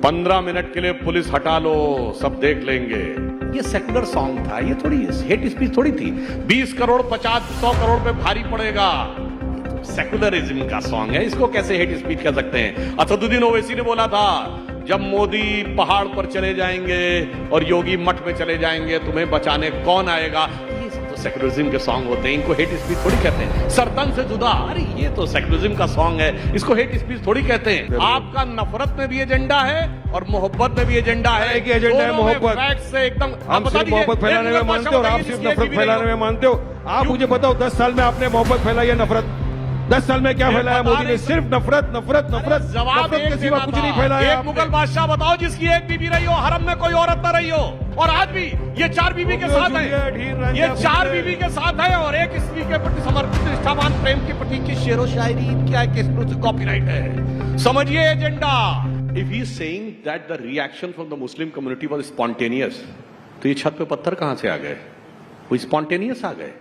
15 minute के लिए police हटा लो, सब देख लेंगे। ये सेकुलर सॉन्ग था, ये थोड़ी हेट स्पीच थोड़ी थी। 20 करोड़ 50-100 करोड़ पे भारी पड़ेगा। सेकुलरिज्म का सॉन्ग है, इसको कैसे हेट स्पीच कर सकते हैं? असदुद्दीन ओवैसी ने बोला था जब मोदी पहाड़ पर चले जाएंगे और योगी मठ में चले जाएंगे तुम्हें बचाने कौन आएगा। ये सब तो सेकुलरिज्म के सॉन्ग होते हैं, इनको हेट स्पीच थोड़ी कहते हैं। सरतन से जुदा, अरे ये तो सेकुलरिज्म का सॉन्ग है, इसको हेट स्पीच थोड़ी कहते हैं। आपका नफरत में भी एजेंडा है और मोहब्बत में भी एजेंडा है। एक एजेंडा है मोहब्बत से एकदम। हम सिर्फ मोहब्बत फैलाने में मानते हो और आप सिर्फ नफरत फैलाने में मानते हो। आप मुझे बताओ 10 साल में आपने मोहब्बत फैलाई है नफरत? 10 साल में क्या फैलाया मोदी ने? सिर्फ नफरत नफरत नफरत। जवाब के सिवा कुछ नहीं फैलाया। एक मुगल बादशाह बताओ जिसकी एक बीबी रही हो, हरम में कोई औरत न रही हो, और आज भी ये 4 बीबी के साथ है। ये 4 बीबी के साथ है और एक स्त्री के प्रति समर्पित निष्ठावान प्रेम के प्रतीक की शेरो शायरी क्या कॉपीराइट है। समझिए agenda. If he is saying that the reaction from the Muslim community was spontaneous, तो ये छत पे पत्थर कहां से आ गए? वो स्पॉन्टेनियस आ गए?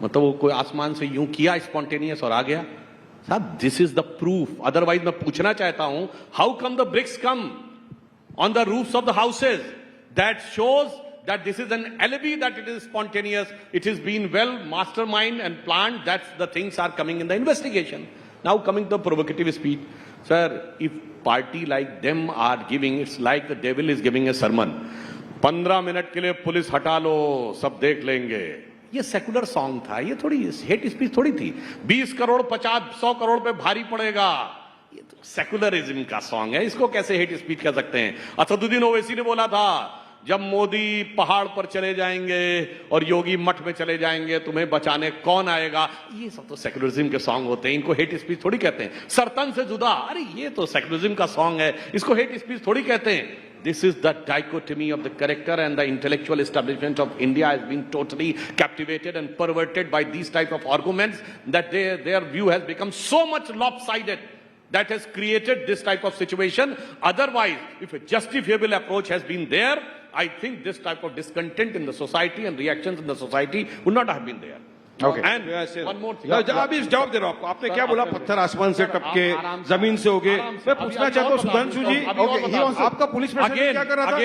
मतलब वो कोई आसमान से यूं किया स्पॉन्टेनियस और आ गया? साहब, this is the proof. Otherwise मैं पूछना चाहता हूं, how come the bricks come on the roofs of the houses? That shows that this is an alibi that it is spontaneous. It is been well mastermind and planned. That's the things are coming in the investigation. Now coming to the provocative speech, sir, if party like them are giving, it's like the devil is giving a sermon. 15 minute के लिए police हटा लो, सब देख लेंगे। ये secular song था, ये थोड़ी हेट स्पीच थोड़ी थी। 20 करोड़ 50-100 करोड़ पे भारी पड़ेगा। ये तो सेकुलरिज्म का सॉन्ग है, इसको कैसे हेट स्पीच कर सकते हैं? असदुद्दीन ओवैसी ने बोला था जब मोदी पहाड़ पर चले जाएंगे और योगी मठ में चले जाएंगे तुम्हें बचाने कौन आएगा। ये सब तो सेकुलरिज्म के सॉन्ग होते हैं, इनको हेट स्पीच थोड़ी कहते हैं। सरतन से जुदा, अरे ये तो सेकुलरिज्म का सॉन्ग है, इसको हेट स्पीच थोड़ी कहते हैं। This is the dichotomy of the character, and the intellectual establishment of India has been totally captivated and perverted by these type of arguments, that their view has become so much lopsided that has created this type of situation. Otherwise, if a justifiable approach has been there, I think this type of discontent in the society and reactions in the society would not have been there. Okay. And one more thing. अभी जवाब दे रहा हूं आपको। आपने क्या बोला? पत्थर आसमान से टपके, जमीन से हो गए। मैं पूछना चाहता हूं सुधांशु जी, आपका पुलिस प्रशासन क्या कर रहा था?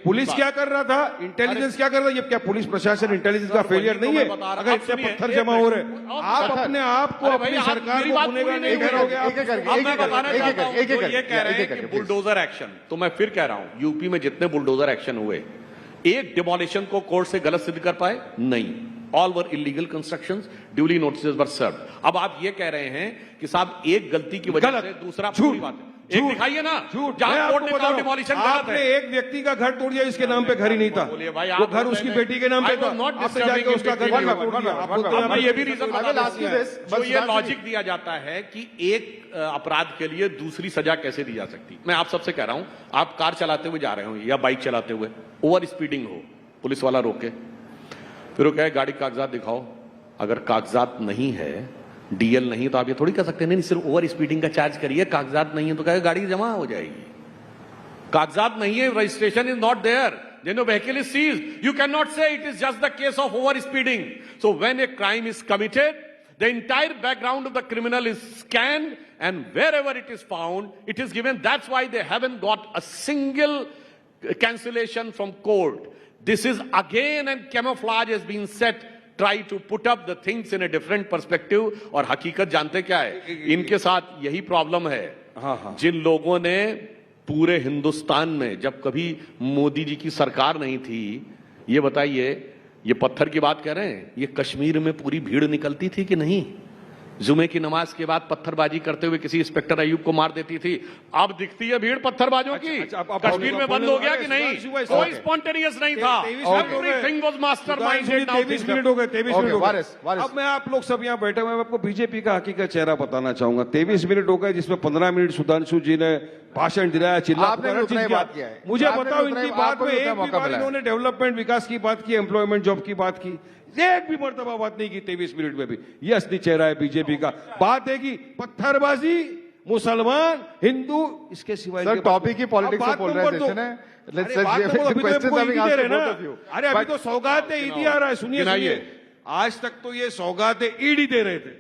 पुलिस क्या कर रहा था? इंटेलिजेंस क्या कर रहा था? ये क्या पुलिस प्रशासन इंटेलिजेंस का फेलियर नहीं है? अगर इतने पत्थर जमा हो रहे, आप अपने आप को अपनी सरकार को गुनहगार नहीं ठहराओगे? मैं बताना चाहता हूं, ये कह रहे हैं कि बुलडोजर एक्शन, तो मैं फिर कह रहा हूं, यूपी में जितने बुलडोजर एक्शन हुए, एक डिमोलिशन को कोर्ट से गलत सिद्ध कर पाए? नहीं। All were illegal constructions, duly notices were served. अब आप ये कह रहे हैं कि साहब एक गलती की वजह से दूसरा पूरी बात है। एक दिखाइए ना जहां कोर्ट ने कहा डिमोलिशन गलत है। आपने एक व्यक्ति का घर तोड़ दिया, इसके नाम पे घर ही नहीं था, वो घर उसकी बेटी के नाम पे था, आपने जाके उसका घर तोड़ दिया। मैं ये भी रीजन जो ये लॉजिक दिया जाता है कि एक अपराध के लिए दूसरी सजा कैसे दी जा सकती। मैं आप सबसे कह रहा हूं, आप कार चलाते हुए जा रहे हो या बाइक चलाते हुए, ओवर स्पीडिंग हो, पुलिस वाला रोके, फिर वो कहे गाड़ी कागजात दिखाओ। अगर कागजात नहीं है, डीएल नहीं, तो आप ये थोड़ी कह सकते नहीं सिर्फ ओवर स्पीडिंग का चार्ज करिए, कागजात नहीं है तो कहे गाड़ी जमा हो जाएगी। कागजात नहीं है, registration is not there, then your vehicle is seized. You cannot say it is just the case of over speeding. So when a crime is committed, the entire background of the criminal is scanned, and wherever it is found, it is given. That's why they haven't got a single cancellation from court. This is again, and camouflage has been set, try to put up the things in a different perspective. और हकीकत जानते क्या है, इनके साथ यही problem है। जिन लोगों ने पूरे हिंदुस्तान में, जब कभी मोदी जी की सरकार नहीं थी, ये बताइए, ये पत्थर की बात कह रहे हैं, ये कश्मीर में पूरी भीड़ निकलती थी कि नहीं? जुमे की नमाज के बाद पत्थरबाजी करते हुए किसी इंस्पेक्टर अयूब को मार देती थी। अब दिखती है भीड़ पत्थरबाजों की। कश्मीर में बंद हो गया कि नहीं? कोई स्पॉन्टेनियस नहीं था। Everything was मास्टरमाइंडेड। 23 मिनट हो गए। 23 मिनट हो गए। अब मैं आप लोग सब यहाँ बैठे हुए, मैं आपको बीजेपी का हकीकत चेहरा बताना चाहूंगा। 23 मिनट हो गए, जिसमें 15 मिनट सुधांशु जी ने भाषण दिलाया, चिल्ला किया। मुझे बताओ, इनकी बात में एक भी बार इन्होंने डेवलपमेंट, विकास की बात की, एम्प्लॉयमेंट, जॉब की बात की? एक भी मर्तबा बात नहीं की 23 मिनट में भी। ये असली चेहरा है बीजेपी का। बात है कि पत्थरबाजी, मुसलमान, हिंदू, इसके सिवाय टॉपिक की पॉलिटिक्स से बोल रहे हैं। अरे अभी तो सौगात ईडी आ रहा है, सुनिए। आज तक तो ये सौगात ईडी दे रहे थे,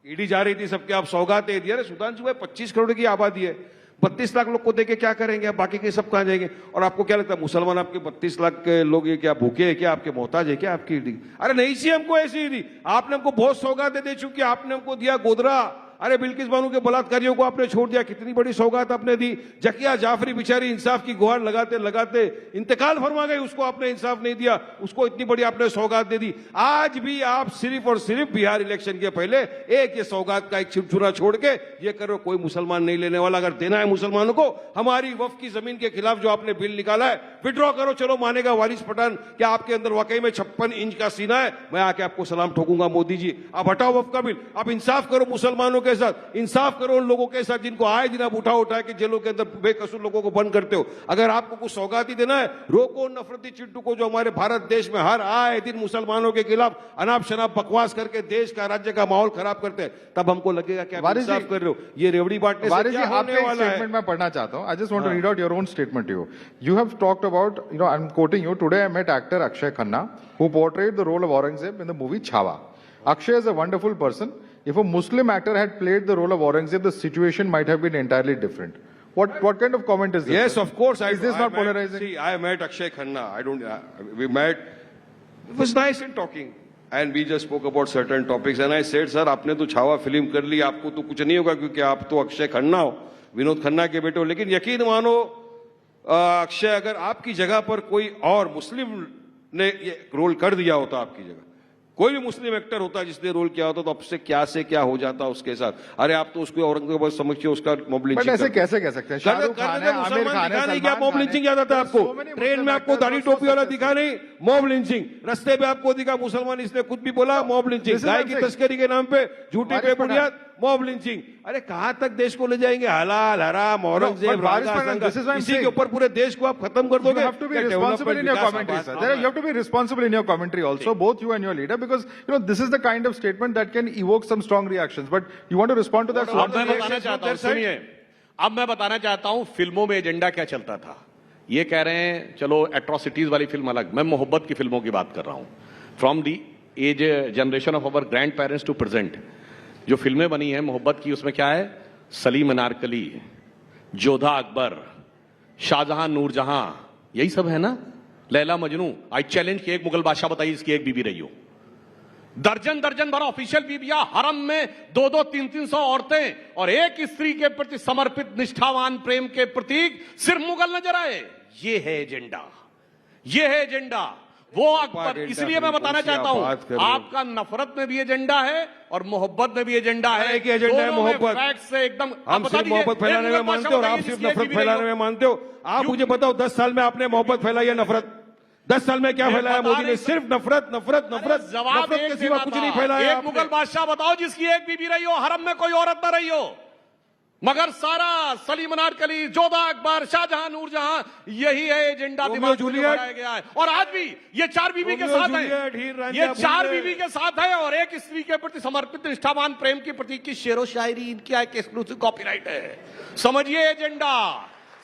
ईडी जा रही थी सबके, आप सौगात दे दिया। सुधांशु भाई 25 करोड़ की आबादी है, 32 लाख लोग को देके क्या करेंगे आप? बाकी के सब कहां जाएंगे? और आपको क्या लगता है मुसलमान आपके 32 लाख के लोग ये क्या भूखे हैं क्या? आपके मोहताज है क्या आपकी? अरे नहीं सी हमको ऐसी ही दी। आपने हमको बहुत सौगातें दे चुकी, आपने हमको दिया गोदरा। अरे बिल्किस बानो के बलात्कारियों को आपने छोड़ दिया, कितनी बड़ी सौगात आपने दी। जकिया जाफरी बेचारी इंसाफ की गुहार लगाते लगाते इंतकाल फरमा गई, उसको आपने इंसाफ नहीं दिया, उसको इतनी बड़ी आपने सौगात दे दी। आज भी आप सिर्फ और सिर्फ बिहार इलेक्शन के पहले एक ये सौगात का एक छिपछुरा छोड़ के ये करो, कोई मुसलमान नहीं लेने वाला। अगर देना है मुसलमानों को हमारी वक्फ की जमीन के खिलाफ जो आपने बिल निकाला है, विड्रॉ करो। चलो मानेगा वारिस पठान, क्या आपके अंदर वाकई में 56 इंच का सीना है? मैं आके आपको सलाम ठोकूंगा मोदी जी। आप हटाओ वक्फ का बिल, आप इंसाफ करो मुसलमानों के साथ, इंसाफ करो उन लोगों के साथ जिनको आए दिन आप उठा के जेलों के अंदर बेकसूर लोगों को बंद करते हो। अगर आपको कुछ सौगात ही देना है, रोको नफरती चिट्टू को जो हमारे भारत देश में हर आए दिन मुसलमानों के खिलाफ अनाप शनाप बकवास करके देश का राज्य का माहौल खराब करते हैं। तब हमको लगेगा कि आप इंसाफ कर रहे हो। ये रेवड़ी बांटने से क्या होने वाला है? मैं पढ़ना चाहता हूं। I just want to read out your own statement to you. You have talked about, I am quoting you, today I met actor Akshay Khanna who portrayed the role of Aurangzeb in the movie Chhawa. Akshay is a wonderful person. If a Muslim actor had played the role of Aurangzeb, the situation might have been entirely different. What kind of comment is this? Yes, of course. Is this not polarizing? See, I met Akshay Khanna. We met. It was nice in talking. And we just spoke about certain topics. And I said, sir, आपने तो Chhaava film कर ली, आपको तो कुछ नहीं होगा क्योंकि आप तो अक्षय खन्ना हो, विनोद खन्ना के बेटे हो। लेकिन यकीन मानो अक्षय, अगर आपकी जगह पर कोई और मुस्लिम ने ये रोल कर दिया होता, आपकी जगह कोई भी मुस्लिम एक्टर होता जिसने रोल किया होता, तो अब से क्या हो जाता उसके साथ। अरे आप तो उसको औरंगाबाद समझिए, उसका मॉब लिंचिंग ऐसे कैसे कह सकते हैं? शाहरुख खान है, आमिर खान है, नहीं क्या मॉब लिंचिंग याद आता है आपको? ट्रेन में आपको दाढ़ी टोपी वाला दिखा नहीं, मॉब लिंचिंग। रस्ते पे आपको दिखा मुसलमान, इसने खुद भी बोला मॉब लिंचिंग। गाय की तस्करी के नाम पे झूठी पे बुनियाद मॉब लिंचिंग। अरे कहां तक देश को ले जाएंगे? हलाल हराम औरंगजेब इसी के ऊपर पूरे देश को आप खत्म कर दोगे। You have to be responsible in your commentary, sir. You have to be responsible in your commentary also, both you and your leader, because this is the kind of statement that can evoke some strong reactions. But you want to respond to that? अब मैं बताना चाहता हूं, सुनिए, अब मैं बताना चाहता हूं फिल्मों में एजेंडा क्या चलता था। ये कह रहे हैं चलो एट्रोसिटीज वाली फिल्म अलग, मैं मोहब्बत की फिल्मों की बात कर रहा हूं। From the age generation of our grandparents to present जो फिल्में बनी हैं मोहब्बत की, उसमें क्या है? सलीम अनारकली, जोधा अकबर, शाहजहां नूरजहां, यही सब है ना? लैला मजनू। आई चैलेंज कि एक मुगल बादशाह बताइए इसकी एक बीबी रही हो। दर्जन दर्जन भर ऑफिशियल बीबियां, हरम में 2-2, 300 औरतें और एक स्त्री के प्रति समर्पित निष्ठावान प्रेम के प्रतीक सिर्फ मुगल नजर आए। ये है एजेंडा, ये है एजेंडा। वो अकबर, इसलिए मैं बताना चाहता हूं आपका नफरत में भी एजेंडा है और मोहब्बत में भी एजेंडा है। एक एजेंडा है मोहब्बत से एकदम। हम सिर्फ मोहब्बत फैलाने में मानते हो और आप सिर्फ नफरत फैलाने में मानते हो। आप मुझे बताओ 10 साल में आपने मोहब्बत फैलाई है नफरत? 10 साल में क्या फैलाया मोदी ने? सिर्फ नफरत नफरत नफरत। जवाब के सिवा कुछ नहीं फैलाया। एक मुगल बादशाह बताओ जिसकी एक बीबी रही हो, हरम में कोई औरत न रही हो। मगर सारा सलीम अनारकली, जोधा अकबर, शाहजहां नूरजहां, यही है एजेंडा दिमाग में बनाया गया है। और आज भी ये 4 बीवी के साथ है, ये 4 बीवी के साथ है और एक स्त्री के प्रति समर्पित निष्ठावान प्रेम की प्रतीक की शेरो शायरी इनकी एक एक्सक्लूसिव कॉपीराइट है। समझिए एजेंडा,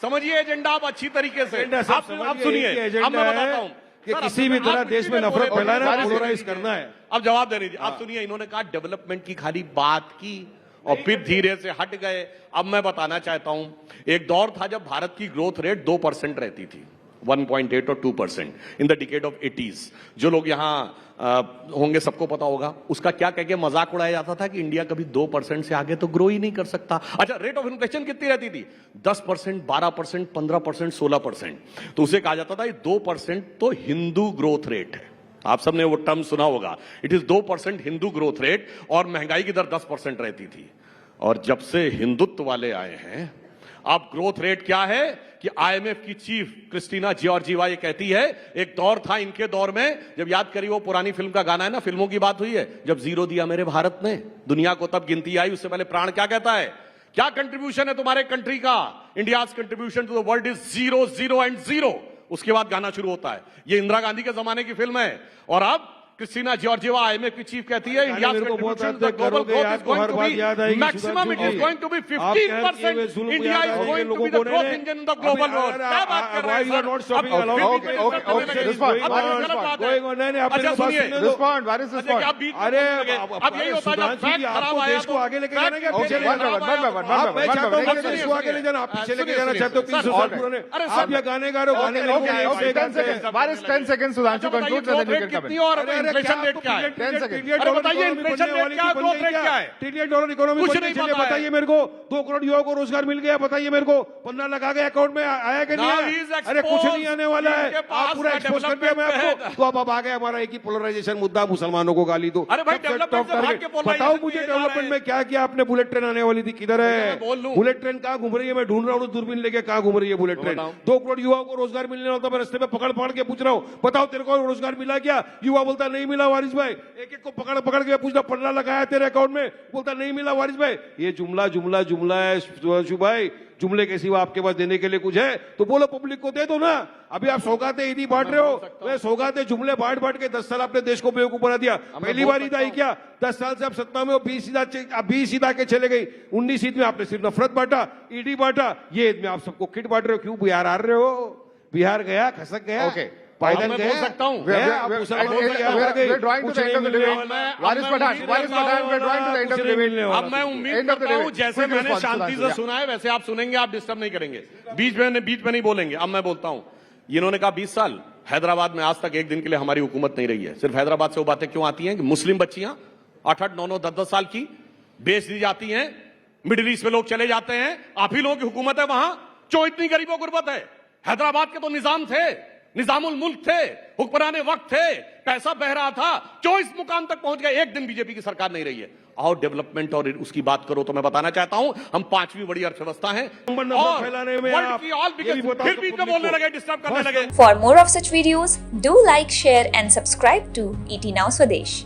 समझिए एजेंडा आप अच्छी तरीके से। आप सुनिए, अब मैं बताता हूं कि किसी भी तरह देश में नफरत फैलाना है, पोलराइज करना है। अब जवाब देने दीजिए। आप सुनिए, इन्होंने कहा डेवलपमेंट की खाली बात की और फिर धीरे से हट गए। अब मैं बताना चाहता हूं, एक दौर था जब भारत की ग्रोथ रेट 2% रहती थी, 1.8 और 2% in the decade of 80s। जो लोग यहां होंगे सबको पता होगा उसका क्या कह के मजाक उड़ाया जाता था कि इंडिया कभी 2% से आगे तो ग्रो ही नहीं कर सकता। अच्छा, रेट ऑफ इन्फ्लेशन कितनी रहती थी? 10%, 12%, 15%, 16%। तो उसे कहा जाता था 2% तो हिंदू ग्रोथ रेट है। आप सबने वो टर्म सुना होगा, it is 2% Hindu growth rate, और महंगाई की दर 10% रहती थी। और जब से हिंदुत्व वाले आए हैं, अब ग्रोथ रेट क्या है कि आईएमएफ की चीफ क्रिस्टीना जॉर्जिवा ये कहती है, एक दौर था इनके दौर में, जब याद करिए वो पुरानी फिल्म का गाना है ना, फिल्मों की बात हुई है, जब जीरो दिया मेरे भारत ने दुनिया को तब गिनती आई। उससे पहले प्राण क्या कहता है? क्या कंट्रीब्यूशन है तुम्हारे कंट्री का? India's contribution to the world is 0, 0 and 0। उसके बाद गाना शुरू होता है। ये इंदिरा गांधी के जमाने की फिल्म है। और अब क्रिस्टीना जॉर्जिवा IMF की चीफ कहती है इंडिया मेरे को बहुत contribution to हद the तक global करोगे, growth is आपको going हर to बात be याद आएगी, maximum, it is Sudhanshu going to be जी। आप कहते हुए 15%. जुल्म India याद is आएंगे going to लोगों be the को growth नहीं। engine in the global world. क्या बात कर रहे Why हैं you are not stopping अब allowing फिर me? भी Okay, करने लगे। respond, अब ये गलत बात है। going on, नहीं, आप अच्छा, मेरी बात सुनिए। सुनने दो। Respond, where is अच्छा, respond? क्या बीच में अरे बोलने लगे? अब यही होता है जब सुधांशु जी, फैक्ट खराब आपको आया देश को आगे लेके fact जाना क्या? Okay, पीछे one लेके by one, one by one, आप one by मैं one, चाहता हूँ one by कि one. देश को आगे ले जाना, आप पीछे लेके जाना चाहते हो, 300 सुनिए, साल सुनिए। पुराने। अरे आप सर, या गाने गा रहे हो, गाने Okay, लिखो, okay, एक से 10 seconds. Where is 10 seconds, Sudhanshu concludes and then you can come in. और अरे, अरे, इन्फ्लेशन क्या रेट क्या है? 10 seconds. अरे बताइए, inflation rate क्या है, growth rate क्या है? $1 ट्रिलियन इकोनॉमी कुछ बनने नहीं चलिए, पता है। बताइए मेरे को 2 करोड़ युवाओं को रोजगार मिल गया, बताइए मेरे को 15 लाख आ गए अकाउंट में, आया कि नहीं Now he is आया? अरे कुछ नहीं आने वाला है, इनके पास आप पूरा का एक्सपोज कर दिया मैं development आपको। तो अब आ गया हमारा एक ही पोलराइजेशन मुद्दा, मुसलमानों को गाली दो। अरे भाई, सबसे development top से भाग target। के polarization बताओ पे मुझे ये जा रहे डेवलपमेंट हैं। में क्या किया आपने? बुलेट ट्रेन आने वाली थी, किधर मैं है? बोल लूं। बुलेट ट्रेन कहाँ घूम रही है? मैं ढूंढ रहा हूँ दूरबीन लेके, कहाँ घूम रही है बुलेट ट्रेन? बताओ। 2 करोड़ युवाओं को रोजगार मिलने वाला था, मैं रास्ते में पकड़ पकड़ के पूछ रहा हूँ, बताओ तेरे को रोजगार मिला क्या? युवा बोलता नहीं मिला वारिस भाई। एक एक को पकड़ पकड़ के पूछना, 15 लाख आया तेरे अकाउंट में? बोलता नहीं मिला वारिस भाई। ये जुमला जुमला जुमला है सुधांशु भाई, जुमले के सिवा आपके पास देने के लिए कुछ है तो बोलो, पब्लिक को दे दो ना। अभी आप सौगाते ईदी बांट रहे हो, वे सौगाते जुमले बांट बांट के 10 साल आपने देश को बेवकूफ बना दिया। पहली बार ईद आई क्या? 10 साल से आप सत्ता में हो, 20 ईद आके चले गई। 19 ईद में आपने सिर्फ नफरत बांटा, ईडी बांटा, ये ईद में आप सबको किट बांट रहे हो। क्यों बिहार हार रहे हो? बिहार गया, खसक गया। Okay. पायदन मैं गया। बोल सकता हूं। We are drawing to the end of the debate. Waris Pathan, we are drawing to the end of the debate. अब मैं उम्मीद End of the करता हूं debate. जैसे Quick मैंने response, शांति Sudhanshu, से सुना है वैसे आप सुनेंगे, आप डिस्टर्ब नहीं करेंगे, बीच में नहीं बोलेंगे। अब मैं बोलता हूं, इन्होंने कहा 20 साल, हैदराबाद में आज तक एक दिन के लिए हमारी हुकूमत नहीं रही है। सिर्फ हैदराबाद से वो बातें क्यों आती हैं कि मुस्लिम बच्चियां 8-8, 9-9, 10-10 साल की बेच दी जाती हैं, मिडिल ईस्ट में लोग चले जाते हैं, आप ही लोगों की हुकूमत है वहां। क्यों इतनी गरीबों गुर्बत है? हैदराबाद के तो निजाम थे, निजामुल मुल्क थे, हुक्मराने वक्त थे, पैसा बह रहा था, क्यों इस मुकाम तक पहुंच गए? एक दिन बीजेपी की सरकार नहीं रही है। और डेवलपमेंट और उसकी बात करो तो मैं बताना चाहता हूं, हम 5वीं बड़ी अर्थव्यवस्था हैं और फैलाने में वर्ल्ड आप की ऑल ये भी बताओ फिर तो बीच में public बोलने को। लगे, डिस्टर्ब करने लगे। For more of such videos, do like, share and subscribe to ET Now Swadesh.